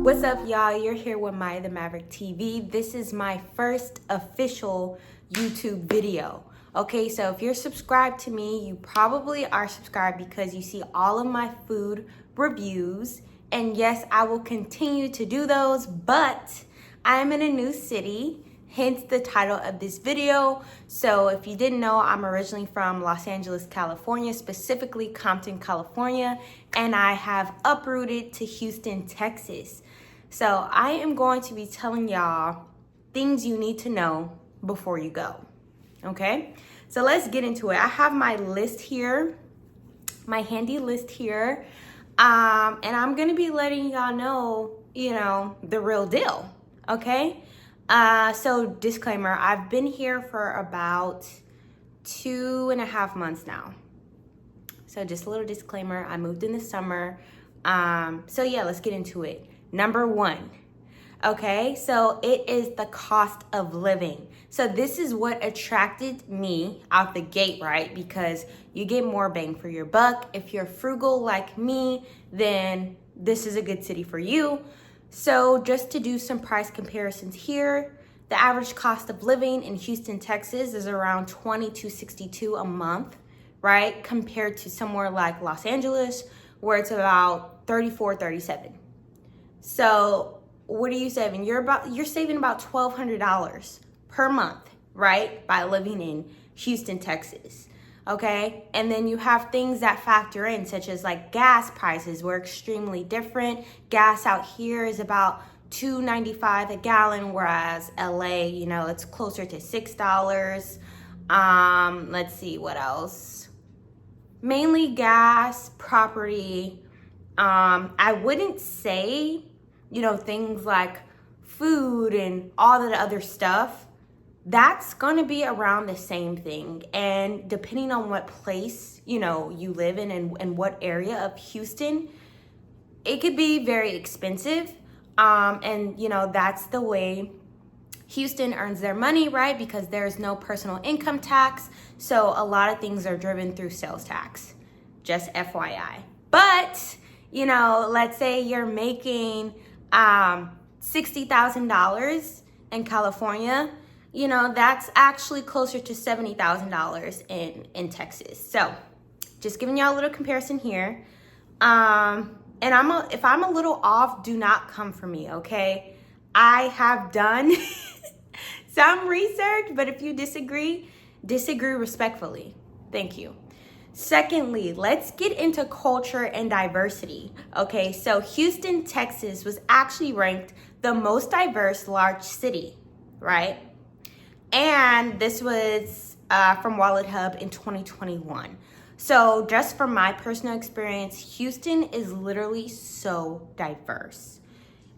What's up, y'all? You're here with Maya the Maverick TV. This is my first official YouTube video. Okay, so if you're subscribed to me, you probably are subscribed because you see all of my food reviews. And yes, I will continue to do those, but I'm in a new city, hence the title of this video. So if you didn't know, I'm originally from Los Angeles, California, specifically Compton, California, and I have uprooted to Houston, Texas. So I am going to be telling y'all things you need to know before you go, okay? So let's get into it. I have my list here, my handy list here, and I'm gonna be letting y'all know, the real deal, okay? So disclaimer, I've been here for about 2.5 months now. So just a little disclaimer, I moved in the summer. So yeah, let's get into it. Number one, okay, so it is the cost of living. So this is what attracted me out the gate, right? Because you get more bang for your buck. If you're frugal like me, then this is a good city for you. So just to do some price comparisons here, the average cost of living in Houston, Texas is around $22.62 a month, right? Compared to somewhere like Los Angeles, where it's about $34.37. So what are you saving? You're saving about $1,200 per month, right? By living in Houston, Texas. Okay. And then you have things that factor in, such as like gas prices. We're extremely different. Gas out here is about $2.95 a gallon, whereas LA, it's closer to $6. Let's see what else. Mainly gas, property. I wouldn't say, things like food and all of the other stuff, that's going to be around the same thing. And depending on what place, you live in and what area of Houston, it could be very expensive. And that's the way Houston earns their money, right? Because there's no personal income tax. So a lot of things are driven through sales tax, just FYI. But, let's say you're making $60,000 in California, that's actually closer to $70,000 in Texas. So just giving y'all a little comparison here. And if I'm a little off, do not come for me, okay? I have done some research, but if you disagree respectfully. Thank you. Secondly, let's get into culture and diversity. Okay, so Houston, Texas was actually ranked the most diverse large city, right? And this was from Wallet Hub in 2021. So just from my personal experience, Houston is literally so diverse.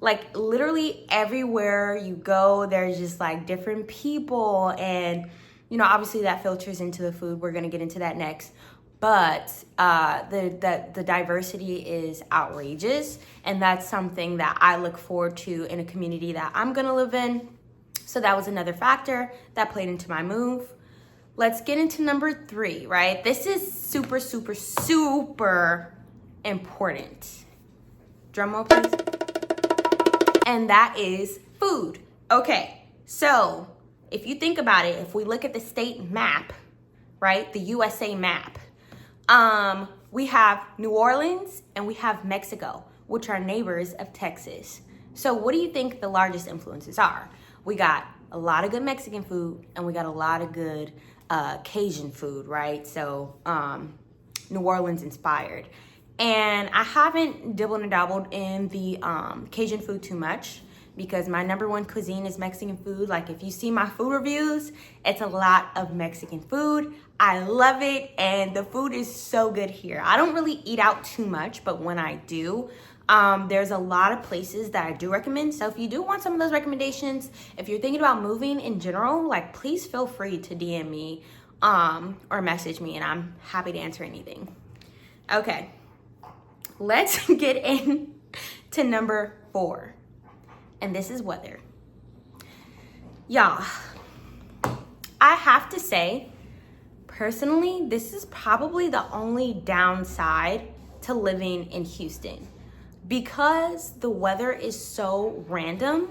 Like literally everywhere you go, there's just like different people, and obviously that filters into the food. We're gonna get into that next. But the diversity is outrageous, and that's something that I look forward to in a community that I'm gonna live in. So that was another factor that played into my move. Let's get into number 3, right? This is super, super, super important. Drum roll, please. And that is food. Okay, so if you think about it, if we look at the state map, right, the USA map, we have New Orleans and we have Mexico, which are neighbors of Texas. So what do you think the largest influences are? We got a lot of good Mexican food and we got a lot of good Cajun food, right? So New Orleans inspired. And I haven't dibbled and dabbled in the Cajun food too much because my number one cuisine is Mexican food. Like if you see my food reviews, it's a lot of Mexican food. I love it, and the food is so good here. I don't really eat out too much, but when I do, there's a lot of places that I do recommend. So if you do want some of those recommendations, if you're thinking about moving in general, like please feel free to DM me or message me, and I'm happy to answer anything. Okay, let's get into number 4. And this is weather. Y'all, I have to say, personally, this is probably the only downside to living in Houston. because the weather is so random,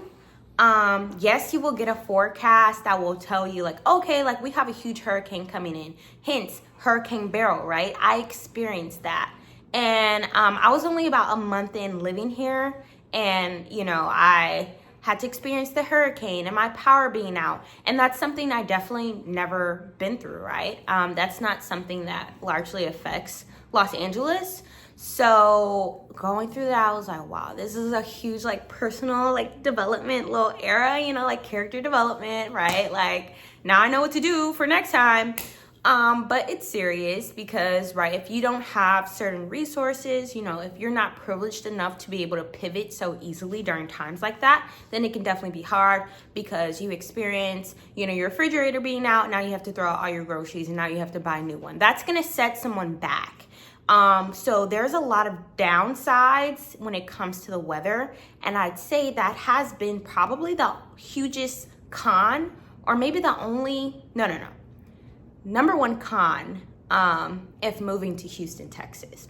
yes, you will get a forecast that will tell you like, okay, like we have a huge hurricane coming in, hence Hurricane Beryl, right? I experienced that. And I was only about a month in living here, and I had to experience the hurricane and my power being out. And that's something I definitely never been through, right? That's not something that largely affects Los Angeles. So going through that, I was like, wow, this is a huge like personal like development little era, like character development, right? Like now I know what to do for next time. But it's serious because, right, if you don't have certain resources, if you're not privileged enough to be able to pivot so easily during times like that, then it can definitely be hard because you experience, your refrigerator being out. Now you have to throw out all your groceries and now you have to buy a new one. That's going to set someone back. So there's a lot of downsides when it comes to the weather. And I'd say that has been probably the hugest con, or maybe the only, no. Number one con, if moving to Houston, Texas.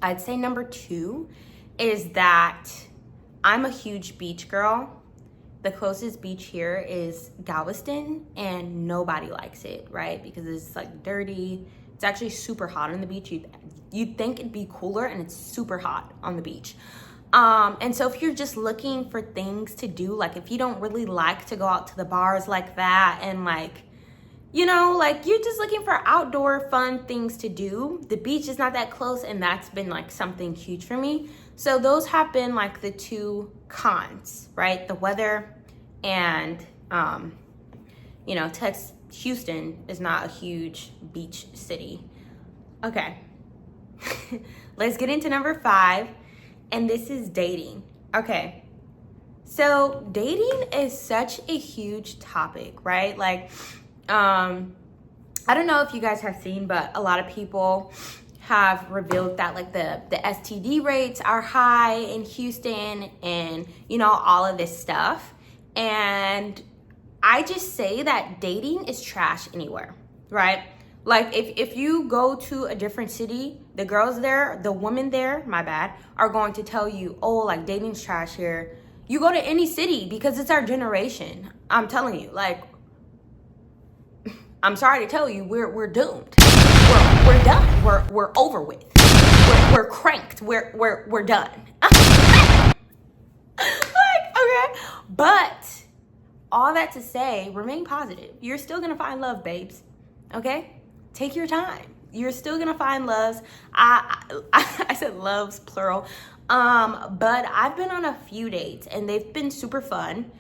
I'd say number two is that I'm a huge beach girl. The closest beach here is Galveston, and nobody likes it, right? Because it's like dirty. It's actually super hot on the beach. You'd think it'd be cooler, and it's super hot on the beach. And so if you're just looking for things to do, like if you don't really like to go out to the bars like that, and like, like you're just looking for outdoor fun things to do, the beach is not that close, and that's been like something huge for me. So those have been like the two cons, right? The weather and, Houston is not a huge beach city. Okay, let's get into number 5, and this is dating. Okay, so dating is such a huge topic, right? Like, I don't know if you guys have seen, but a lot of people have revealed that like the STD rates are high in Houston, and all of this stuff. And I just say that dating is trash anywhere, right? Like if you go to a different city, the girls there, the women there, my bad, are going to tell you, oh, like dating's trash here. You go to any city because it's our generation. I'm telling you, like, I'm sorry to tell you, we're doomed. We're done. We're over with. We're cranked. We're done. Like, okay. But all that to say, remain positive. You're still gonna find love, babes. Okay? Take your time. You're still gonna find loves. I said loves plural. But I've been on a few dates and they've been super fun.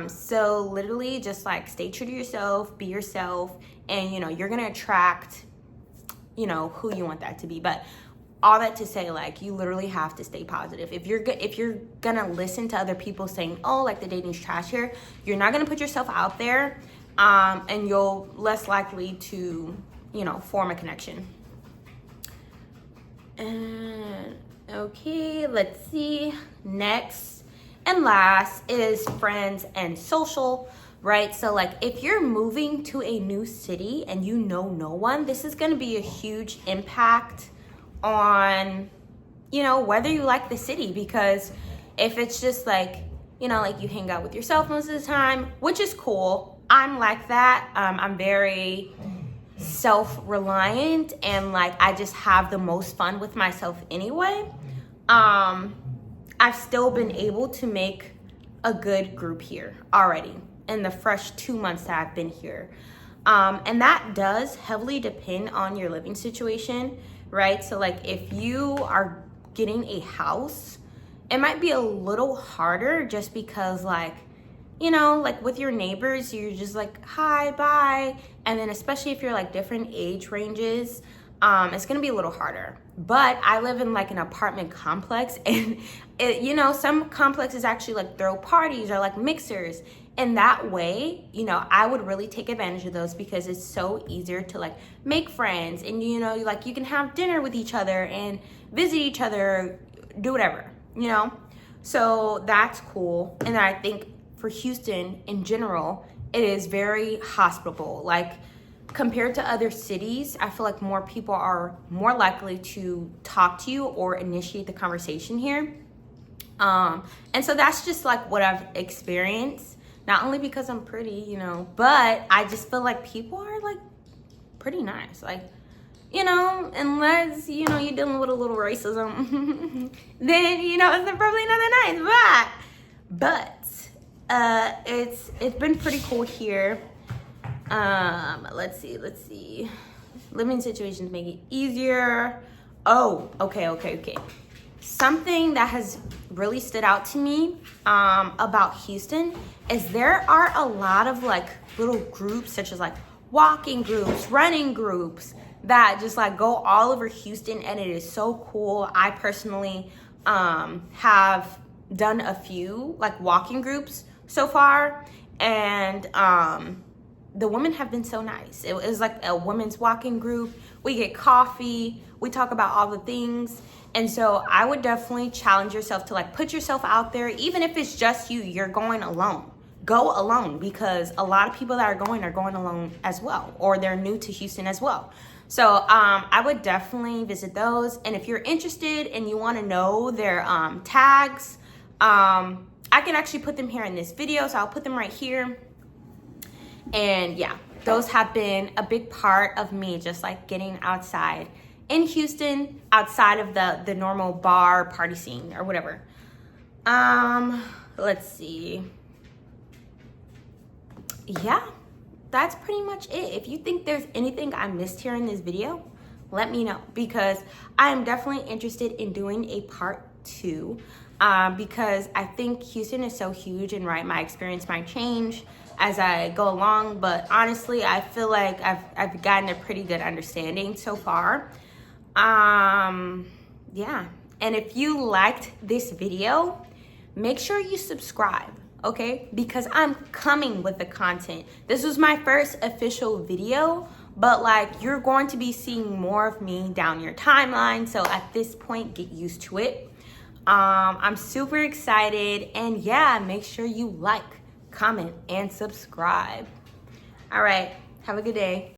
So literally just like stay true to yourself, be yourself, and you're gonna attract, who you want that to be. But all that to say, like, you literally have to stay positive. If you're gonna listen to other people saying, oh, like the dating's trash here, you're not gonna put yourself out there, and you'll less likely to, form a connection. And okay, let's see. Next and last is friends and social, right? So like if you're moving to a new city and you know no one, this is gonna be a huge impact on, whether you like the city. Because if it's just like, like you hang out with yourself most of the time, which is cool. I'm like that. I'm very self-reliant, and like I just have the most fun with myself anyway. I've still been able to make a good group here already in the fresh 2 months that I've been here. And that does heavily depend on your living situation, right? So like if you are getting a house, it might be a little harder just because like, like with your neighbors, you're just like, hi, bye. And then especially if you're like different age ranges, it's gonna be a little harder. But I live in like an apartment complex, and some complexes actually like throw parties or like mixers. And that way, I would really take advantage of those because it's so easier to like make friends, and like you can have dinner with each other and visit each other, do whatever, So that's cool. And I think for Houston in general, it is very hospitable. Like compared to other cities, I feel like more people are more likely to talk to you or initiate the conversation here. And so that's just like what I've experienced, not only because I'm pretty, you know, but I just feel like people are like pretty nice. Like, you know, unless, you know, you're dealing with a little racism, then, you know, it's probably not that nice, but it's been pretty cool here. Let's see. Living situations make it easier. Oh, okay. Something that has really stood out to me about Houston is there are a lot of like little groups, such as like walking groups, running groups, that just like go all over Houston, and it is so cool. I personally have done a few like walking groups so far, and the women have been so nice. It was like a women's walking group. We get coffee, we talk about all the things. And so I would definitely challenge yourself to like put yourself out there. Even if it's just you're going alone. Go alone, because a lot of people that are going alone as well, or they're new to Houston as well. So I would definitely visit those. And if you're interested and you want to know their tags, I can actually put them here in this video. So I'll put them right here. And yeah, those have been a big part of me just like getting outside in Houston, outside of the normal bar party scene or whatever. Let's see. Yeah, that's pretty much it. If you think there's anything I missed here in this video, let me know, because I am definitely interested in doing a part 2, because I think Houston is so huge, and right, my experience might change as I go along, but honestly, I feel like I've gotten a pretty good understanding so far. Yeah, and if you liked this video, make sure you subscribe, okay? Because I'm coming with the content. This was my first official video, but like you're going to be seeing more of me down your timeline. So at this point, get used to it. I'm super excited, and yeah, make sure you like, comment, and subscribe. All right, have a good day.